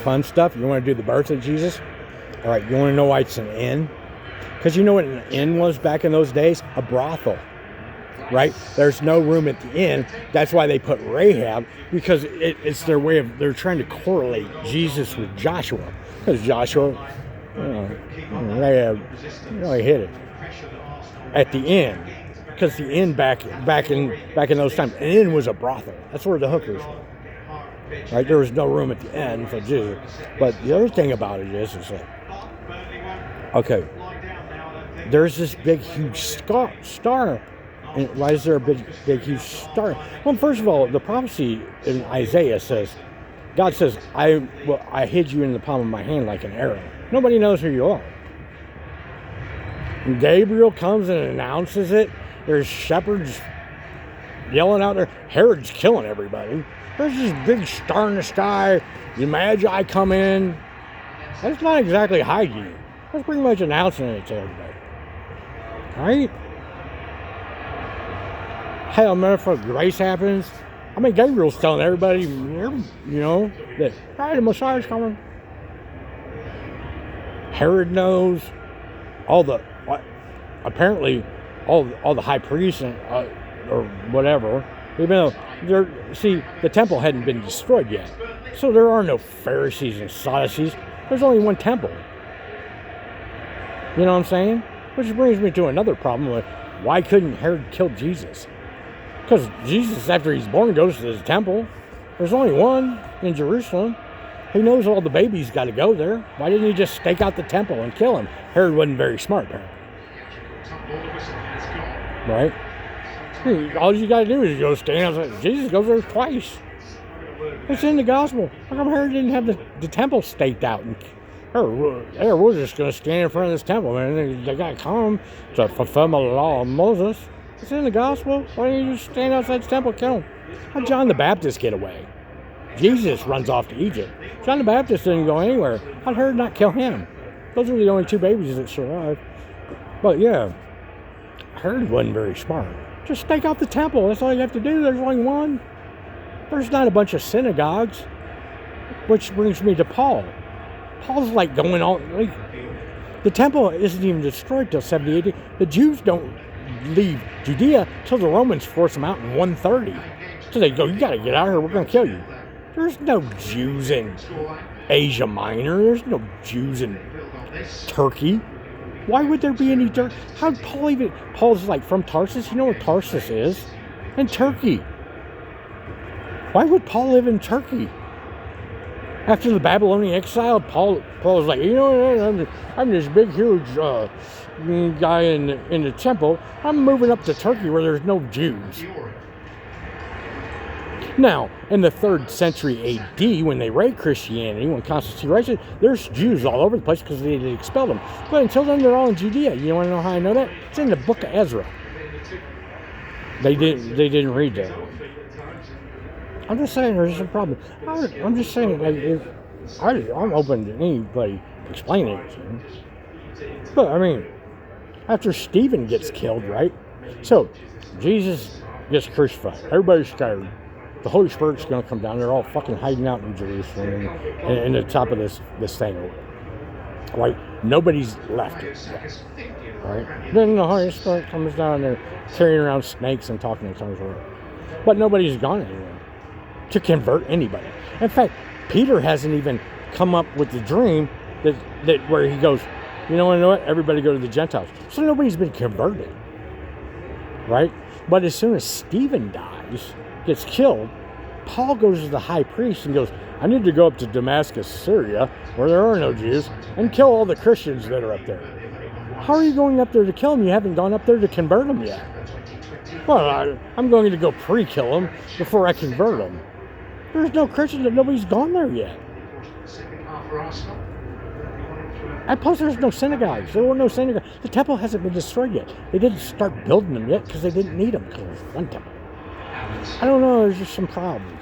fun stuff? You want to do the birth of Jesus? All right, you want to know why it's an inn? Because you know what an inn was back in those days? A brothel, right? There's no room at the inn. That's why they put Rahab, because it's their way of, they're trying to correlate Jesus with Joshua. Because Joshua, Rahab really hit it at the inn. Because the inn back in those times, an inn was a brothel. That's where the hookers were. Right? There was no room at the end for Jesus. But the other thing about it is like, okay, there's this big, huge star. And why is there a big, huge star? Well, first of all, the prophecy in Isaiah says, God says, I hid you in the palm of my hand like an arrow. Nobody knows who you are. And Gabriel comes and announces it. There's shepherds yelling out there. Herod's killing everybody. There's this big star in the sky. The Magi come in. That's not exactly hiding. That's pretty much announcing it to everybody. Right? Hell, metaphor grace happens. I mean, Gabriel's telling everybody, you know, that, hey, the Messiah's coming. Herod knows. Apparently, all the high priests or whatever, even though the temple hadn't been destroyed yet. So there are no Pharisees and Sadducees. There's only one temple. You know what I'm saying? Which brings me to another problem with why couldn't Herod kill Jesus? Because Jesus, after he's born, goes to the temple. There's only one in Jerusalem. He knows all the babies got to go there. Why didn't he just stake out the temple and kill him? Herod wasn't very smart, apparently. Right? All you got to do is go stand outside. Jesus goes there twice. It's in the gospel. How come Herod didn't have the temple staked out? And we're just going to stand in front of this temple, man. They got to come to fulfill the law of Moses. It's in the gospel. Why don't you just stand outside the temple and kill him? How'd John the Baptist get away? Jesus runs off to Egypt. John the Baptist didn't go anywhere. How'd Herod not kill him? Those are the only two babies that survived. But yeah, Herod wasn't very smart. Just stake out the temple. That's all you have to do. There's only one. There's not a bunch of synagogues. Which brings me to Paul. Paul's like going on. Like, the temple isn't even destroyed till 70 AD. The Jews don't leave Judea till the Romans force them out in 130. So they go, you got to get out of here. We're going to kill you. There's no Jews in Asia Minor. There's no Jews in Turkey. Why would there be any dirt? How'd Paul even... Paul's like from Tarsus. You know what Tarsus is? In Turkey. Why would Paul live in Turkey? After the Babylonian exile, Paul was like, you know, I'm this big, huge guy in the temple. I'm moving up to Turkey where there's no Jews. Now, in the 3rd century AD, when they raided Christianity, when Constantine raised it, there's Jews all over the place because they had expelled them. But until then, they're all in Judea. You want to know how I know that? It's in the book of Ezra. They didn't read that. I'm just saying there's a problem. I'm just saying, I'm open to anybody explaining it to me. But, I mean, after Stephen gets killed, right? So, Jesus gets crucified. Everybody's scared. The Holy Spirit's going to come down. They're all fucking hiding out in Jerusalem and in the top of this thing. Right? Nobody's left it yet. Right? Then the Holy Spirit comes down and they're carrying around snakes and talking in tongues. But nobody's gone anywhere to convert anybody. In fact, Peter hasn't even come up with the dream that where he goes, you know what? Everybody go to the Gentiles. So nobody's been converted. Right? But as soon as Stephen dies, gets killed, Paul goes to the high priest and goes, I need to go up to Damascus, Syria, where there are no Jews, and kill all the Christians that are up there. How are you going up there to kill them? You haven't gone up there to convert them yet. Well, I'm going to go pre-kill them before I convert them. There's no Christians, nobody's gone there yet. And plus, there's no synagogues. There were no synagogues. The temple hasn't been destroyed yet. They didn't start building them yet because they didn't need them because there was one temple. I don't know, there's just some problems.